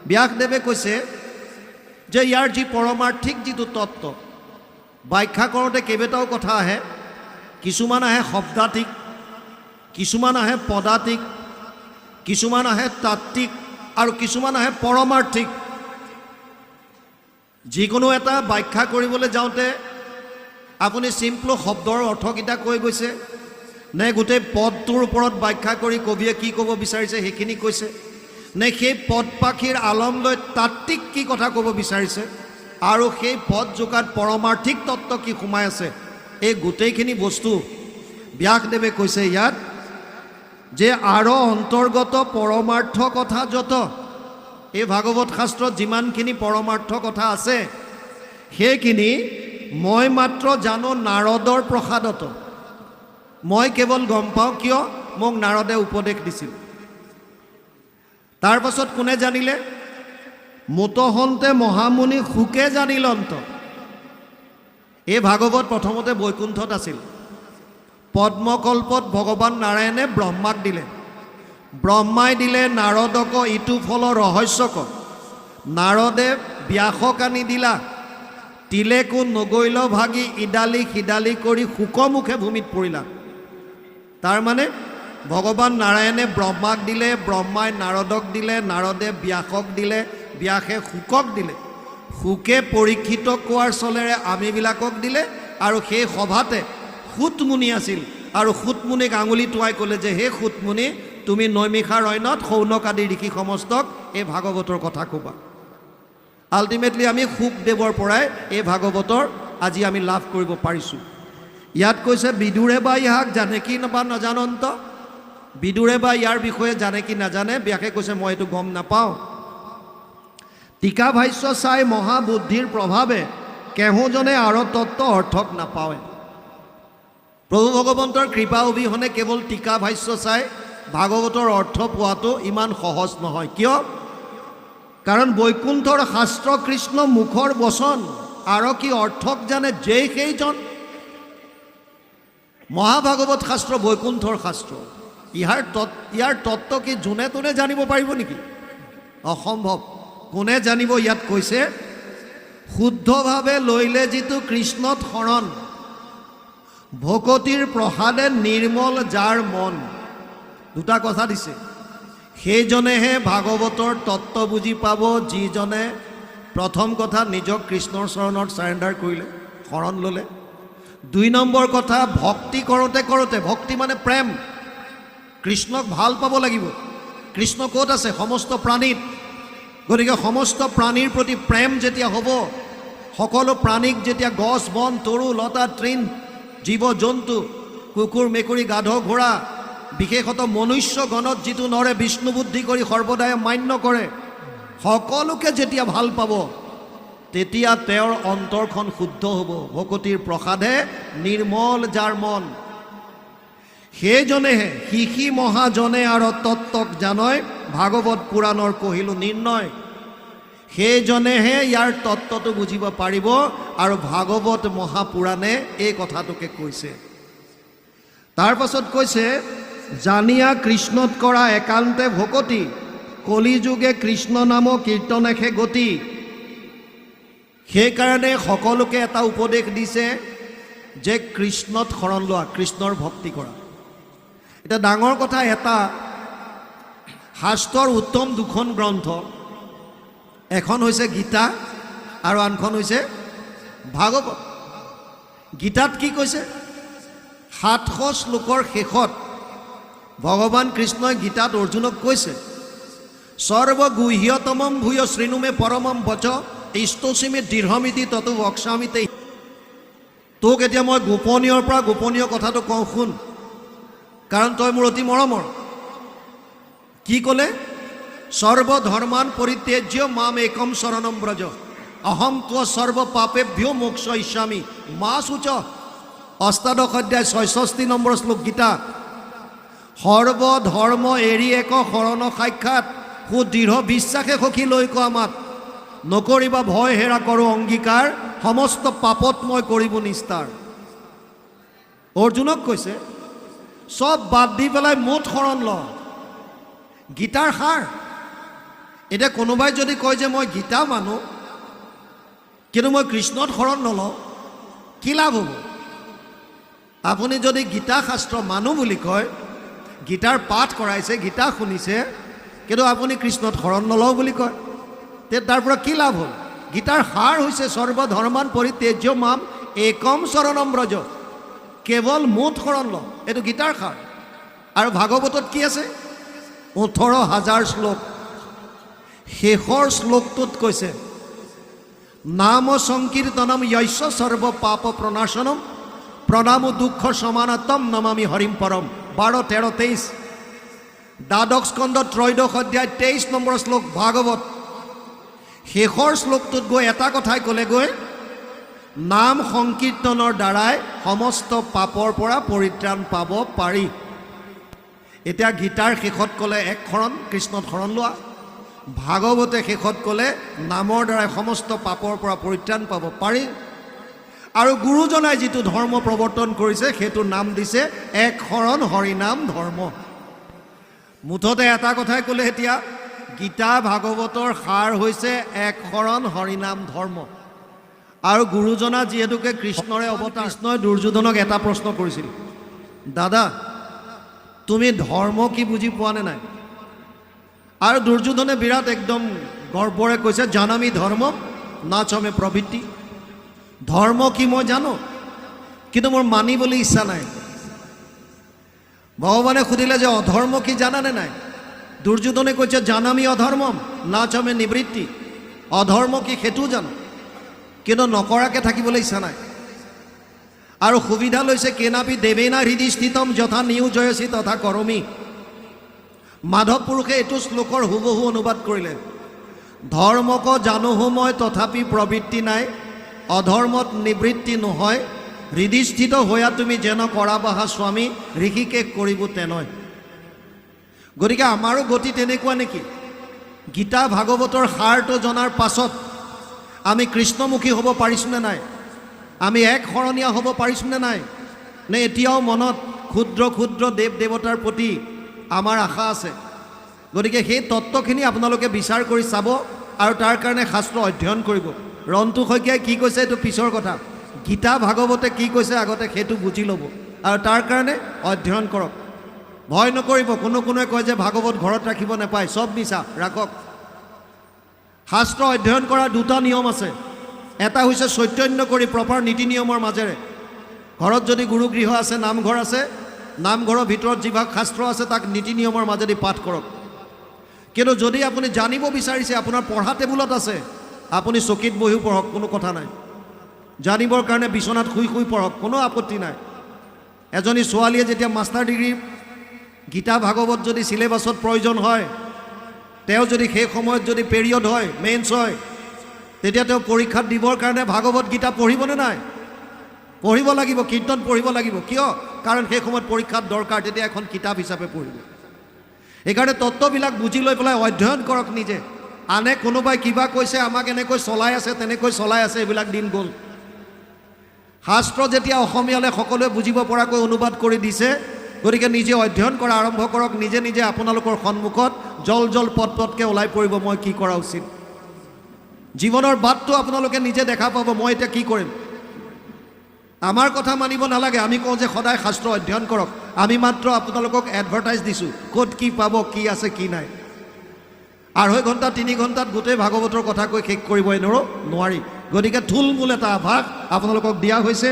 ব্যাসদেৱে কৈছে যে ইয়াৰ যি পৰমাৰ্থিক যিটো তত্ত্ব ব্যাখ্যা কৰোঁতে কেইবাটাও কথা আহে। কিছুমান আহে শব্দাতিক, কিছুমান আহে পদাতিক, কিছুমান আহে তাত্ত্বিক আৰু কিছুমান আহে পৰমাৰ্থিক। যিকোনো এটা ব্যাখ্যা কৰিবলৈ যাওঁতে আপুনি চিম্পল শব্দৰ অৰ্থকেইটা কৈ গৈছে নে গোটেই পদটোৰ ওপৰত ব্যাখ্যা কৰি কবিয়ে কি ক'ব বিচাৰিছে সেইখিনি কৈছে, নে সেই পদ পাখিৰ আলম লৈ তাত্ত্বিক কি কথা ক'ব বিচাৰিছে আৰু সেই পদ জোকাত পৰমাৰ্থিক তত্ত্ব কি সোমাই আছে, এই গোটেইখিনি বস্তু ব্যাসদেৱে কৈছে ইয়াত যে আৰু অন্তৰ্গত পৰমাৰ্থ কথা যত। এই ভাগৱত শাস্ত্ৰত যিমানখিনি পৰমাৰ্থ কথা আছে সেইখিনি মই মাত্ৰ জানো নাৰদৰ প্ৰসাদত। মই কেৱল গম পাওঁ কিয় মোক নাৰদে উপদেশ দিছিল। তাৰ পাছত কোনে জানিলে? মুতহন্তে মহামুনি শুকে জানিলন্ত। এই ভাগৱত প্ৰথমতে বৈকুণ্ঠত আছিল। পদ্মকল্পত ভগৱান নাৰায়ণে ব্ৰহ্মাক দিলে, ব্ৰহ্মাই দিলে নাৰদক ইটো ফলৰ ৰহস্যক। নাৰদে ব্যাসক আনি দিলা, তিলেকো নগৈল ভাগি ইডালি সিডালি কৰি শুকমুখে ভূমিত পৰিলা। তাৰমানে ভগৱান নাৰায়ণে ব্ৰহ্মাক দিলে, ব্ৰহ্মাই নাৰদক দিলে, নাৰদে ব্যাসক দিলে, ব্যাসে শুকক দিলে, শুকে পৰীক্ষিত কোৱাৰ চলেৰে আমিবিলাকক দিলে। আৰু সেই সভাতে সুতমুনি আছিল আৰু সুতমুনিক আঙুলি টোৱাই ক'লে যে হে সুতমুনি, তুমি নৈমিষাৰ অন্যত শৌনক আদি ঋষি সমস্তক এই ভাগৱতৰ কথা ক'বা। আল্টিমেটলি আমি শুকদেৱৰ পৰাই এই ভাগৱতৰ আজি আমি লাভ কৰিব পাৰিছোঁ। ইয়াত কৈছে বিদুৰে বা ইয়াক জানে কি বা নাজানন্ত। বিদুৰে বা ইয়াৰ বিষয়ে জানে কি নাজানে? ব্যাসে কৈছে মই এইটো গম নাপাওঁ। টিকা ভাষ্য চাই মহাবুদ্ধিৰ প্ৰভাৱে কেহুজনে আৰু তত্ত্ব অৰ্থক নাপাৱে। প্ৰভু ভগৱন্তৰ কৃপা অবিহনে কেৱল টিকা ভাষ্য চাই ভাগৱতৰ অৰ্থ পোৱাটো ইমান সহজ নহয়। কিয়? কাৰণ বৈকুণ্ঠৰ শাস্ত্ৰ কৃষ্ণ মুখৰ বচন আৰু কি অৰ্থক জানে যেই সেইজন। মহাভাগৱত শাস্ত্ৰ বৈকুণ্ঠৰ শাস্ত্ৰ। ইয়াৰ তত্ত্ব কি যোনে তোনে জানিব পাৰিব নেকি? অসম্ভৱ। কোনে জানিব? ইয়াত কৈছে শুদ্ধভাৱে লৈলে যিটো কৃষ্ণত শৰণ, ভকতিৰ প্ৰসাদে নিৰ্মল যাৰ মন। দুটা কথা দিছে। সেইজনেহে ভাগৱতৰ তত্ত্ব বুজি পাব যিজনে প্ৰথম কথা নিজক কৃষ্ণৰ চৰণত চাৰেণ্ডাৰ কৰিলে, শৰণ ল'লে। 2 নম্বৰ কথা ভক্তি কৰোঁতে কৰোঁতে, ভক্তি মানে প্ৰেম, কৃষ্ণক ভাল পাব লাগিব। কৃষ্ণ ক'ত আছে? সমস্ত প্ৰাণীত। গতিকে সমস্ত প্ৰাণীৰ প্ৰতি প্ৰেম যেতিয়া হ'ব, সকলো প্ৰাণীক যেতিয়া গছ বন তৰু লতা তৃণ জীৱ জন্তু কুকুৰ মেকুৰী গাধ ঘোঁৰা বিশেষত মনুষ্যগণত যিটো নৰে বিষ্ণু বুদ্ধি কৰি সৰ্বদাই মান্য কৰে, সকলোকে যেতিয়া ভাল পাব তেতিয়া তেওঁৰ অন্তৰখন শুদ্ধ হ'ব। ভকতিৰ প্ৰসাদে নিৰ্মল যাৰ মন, সেইজনেহে শিশি মহাজনে আৰু তত্ত্বক জানয়, ভাগৱত পুৰাণৰ কহিলো নিৰ্ণয়। সেইজনেহে ইয়াৰ তত্ত্বটো বুজিব পাৰিব। আৰু ভাগৱত মহাপুৰাণে এই কথাটোকে কৈছে। তাৰ পাছত কৈছে জানিয়া কৃষ্ণত কৰা একান্তে ভকতি, কলিযুগে কৃষ্ণ নাম কীৰ্তনেহে গতি। সেইকাৰণে সকলোকে এটা উপদেশ দিছে যে কৃষ্ণত শৰণ লোৱা, কৃষ্ণৰ ভক্তি কৰা। এটা ডাঙৰ কথা, এটা শাস্ত্ৰৰ উত্তম 2খন গ্ৰন্থ, এখন হৈছে গীতা আৰু আনখন হৈছে ভাগৱত। গীতাত কি কৈছে? 700 শ্লোকৰ শেষত ভগৱান কৃষ্ণই গীতাত অৰ্জুনক কৈছে সৰ্বগুহ্যতমম ভূয় শৃণুমে পৰমম বচ ইষ্টসীমে দৃঢ়মিতি ততো বক্সামিতে। তোক এতিয়া মই গোপনীয়ৰ পৰা গোপনীয় কথাটো কওঁ, শুন, কাৰণ তই মোৰ অতি মৰমৰ। কি ক'লে? সৰ্বধৰ্মান পৰিত্যাজ্য মাম একম শৰণম ব্ৰজ অহম ত্ব সৰ্ব পাপেভ্যো মোক্ষয়িষ্যামি মা শুচ। 8 অধ্যায় 66 নম্বৰ শ্লোক গীতা। সৰ্বধৰ্ম এৰি এক শৰণ সাক্ষাৎ, সুদৃঢ় বিশ্বাসে সখী লৈ কোৱা মাত, নকৰিবা ভয় হেৰা কৰোঁ অংগীকাৰ, সমস্ত পাপত মই কৰিব নিস্তাৰ। অৰ্জুনক কৈছে চব বাদ দি পেলাই মুঠ শৰণ ল। গীতাৰ সাৰ এতিয়া কোনোবাই যদি কয় যে মই গীতা মানো কিন্তু মই কৃষ্ণত শৰণ নলওঁ, কি লাভ হ'ব? আপুনি যদি গীতা শাস্ত্ৰ মানো বুলি কয়, গীতাৰ পাঠ কৰাইছে, গীতা শুনিছে, কিন্তু আপুনি কৃষ্ণত শৰণ নলওঁ বুলি কয়, তে তাৰ পৰা কি লাভ হ'ল? গীতাৰ সাৰ হৈছে সৰ্বধৰ্মান পৰিত্যাজ্য মাম একম শৰণম ব্ৰজ, কেৱল মোত শৰণ লওঁ, এইটো গীতাৰ সাৰ। আৰু ভাগৱতত কি আছে? 18,000 শ্লোক। শেষৰ শ্লোকটোত কৈছে নাম সংকীৰ্তনম য়স্য সৰ্ব পাপ প্ৰণাশনম প্ৰণামো দুঃখ সমানাত্ম নমামি হৰিম পৰম। 12, 13, 23 দ্বাদশ স্কন্ধ 13 অধ্যায় 23 নম্বৰ শ্লোক ভাগৱত। শেষৰ শ্লোকটোত গৈ এটা কথাই ক'লেগৈ, নাম সংকীৰ্তনৰ দ্বাৰাই সমস্ত পাপৰ পৰা পৰিত্ৰাণ পাব পাৰি। এতিয়া গীতাৰ শেষত ক'লে এক শৰণ, কৃষ্ণত শৰণ লোৱা। ভাগৱতে শেষত ক'লে নামৰ দ্বাৰাই সমস্ত পাপৰ পৰা পৰিত্ৰাণ পাব পাৰি। আৰু গুৰুজনাই যিটো ধৰ্ম প্ৰৱৰ্তন কৰিছে সেইটো নাম দিছে এক শৰণ হৰিনাম ধৰ্ম। মুঠতে এটা কথাই ক'লে, এতিয়া গীতা ভাগৱতৰ সাৰ হৈছে এক শৰণ হৰিনাম ধৰ্ম। আৰু গুৰুজনা যিহেতুকে কৃষ্ণৰে অৱতাৰ, কৃষ্ণই দুৰ্যোধনক এটা প্ৰশ্ন কৰিছিল, দাদা তুমি ধৰ্ম কি বুজি পোৱা নে নাই? আৰু দুৰ্যোধনে বিৰাট একদম গৰ্বৰে কৈছে, জানামি ধৰ্ম নাচমে প্ৰবৃত্তি, ধৰ্ম কি মই জানো, কিন্তু মোৰ মানিবলৈ ইচ্ছা নাই। ভগৱানে সুধিলে যে অধৰ্ম কি জানানে নাই? দুৰ্যোধনে কৈছে জানামি অধৰ্মম নাচমে নিবৃত্তি, অধৰ্ম কি সেইটো জানো, কিন্তু নকৰাকৈ থাকিবলৈ ইচ্ছা নাই। আৰু সুবিধা লৈছে কেনাপি দেৱেনা হৃদি স্থিতম যথা নিয়োজয়সী তথা কৰমি। মাধৱ পুৰুষে এইটো শ্লোকৰ হুবহু অনুবাদ কৰিলে, ধৰ্মক জানোহো মই তথাপি প্ৰবৃত্তি নাই, অধৰ্মত নিবৃত্তি নহয়, হৃদিস্থিত হোৱা তুমি যেন কৰা বাহা স্বামী, ঋষিকেশ কৰিব তেনেয়। গতিকে আমাৰো গতি তেনেকুৱা নেকি? গীতা ভাগৱতৰ সাৰটো জনাৰ পাছত আমি কৃষ্ণমুখী হ'ব পাৰিছোঁনে নাই? আমি এক শৰণীয়া হ'ব পাৰিছোঁনে নাই? নে এতিয়াও মনত ক্ষুদ্ৰ ক্ষুদ্ৰ দেৱ দেৱতাৰ প্ৰতি আমাৰ আশা আছে? গতিকে সেই তত্ত্বখিনি আপোনালোকে বিচাৰ কৰি চাব আৰু তাৰ কাৰণে শাস্ত্ৰ অধ্যয়ন কৰিব। ৰন্তু শইকীয়াই কি কৈছে এইটো পিছৰ কথা, গীতা ভাগৱতে কি কৈছে আগতে সেইটো বুজি ল'ব আৰু তাৰ কাৰণে অধ্যয়ন কৰক। ভয় নকৰিব। কোনোৱে কয় যে ভাগৱত ঘৰত ৰাখিব নাপায়, চব মিছা, ৰাখক। শাস্ত্ৰ অধ্যয়ন কৰাৰ দুটা নিয়ম আছে। এটা হৈছে চৈতন্য কৰি প্ৰপাৰ নীতি নিয়মৰ মাজেৰে। ঘৰত যদি গুৰুগৃহ আছে, নামঘৰ আছে, নামঘৰৰ ভিতৰত যিভাগ শাস্ত্ৰ আছে তাক নীতি নিয়মৰ মাজেদি পাঠ কৰক। কিন্তু যদি আপুনি জানিব বিচাৰিছে, আপোনাৰ পঢ়া টেবুলত আছে, আপুনি চকীত বহিও পঢ়ক, কোনো কথা নাই। জানিবৰ কাৰণে বিচনাত শুই শুই পঢ়ক, কোনো আপত্তি নাই। এজনী ছোৱালীয়ে যেতিয়া মাষ্টাৰ ডিগ্ৰী গীতা ভাগৱত যদি চিলেবাছত প্ৰয়োজন হয়, তেওঁ যদি সেই সময়ত যদি পিৰিয়ড হয়, মেইনছ হয়, তেতিয়া তেওঁ পৰীক্ষাত দিবৰ কাৰণে ভাগৱত গীতা পঢ়িবনে নাই? পঢ়িব লাগিব, কীৰ্তন পঢ়িব লাগিব। কিয়? কাৰণ সেই সময়ত পৰীক্ষাত দৰকাৰ, তেতিয়া এখন কিতাপ হিচাপে পঢ়িব। সেইকাৰণে তত্ত্ববিলাক বুজি লৈ পেলাই অধ্যয়ন কৰক নিজে। আনে কোনোবাই কিবা কৈছে, আমাক এনেকৈ চলাই আছে, তেনেকৈ চলাই আছে, এইবিলাক দিন গ'ল। শাস্ত্ৰ যেতিয়া অসমীয়ালৈ সকলোৱে বুজিব পৰাকৈ অনুবাদ কৰি দিছে, গতিকে নিজে অধ্যয়ন কৰা আৰম্ভ কৰক। নিজে নিজে আপোনালোকৰ সন্মুখত জল জল পট পটকৈ ওলাই পৰিব মই কি কৰা উচিত। জীৱনৰ বাটটো আপোনালোকে নিজে দেখা পাব, মই এতিয়া কি কৰিম। আমাৰ কথা মানিব নালাগে। আমি কওঁ যে সদায় শাস্ত্ৰ অধ্যয়ন কৰক, আমি মাত্ৰ আপোনালোকক এডভাৰটাইজ দিছোঁ ক'ত কি পাব, কি আছে কি নাই। 2.5 ঘণ্টা 3 ঘণ্টাত গোটেই ভাগৱতৰ কথা কৈ শেষ কৰিব এনেও নোৱাৰি। গতিকে থুলমূল এটা আভাস আপোনালোকক দিয়া হৈছে।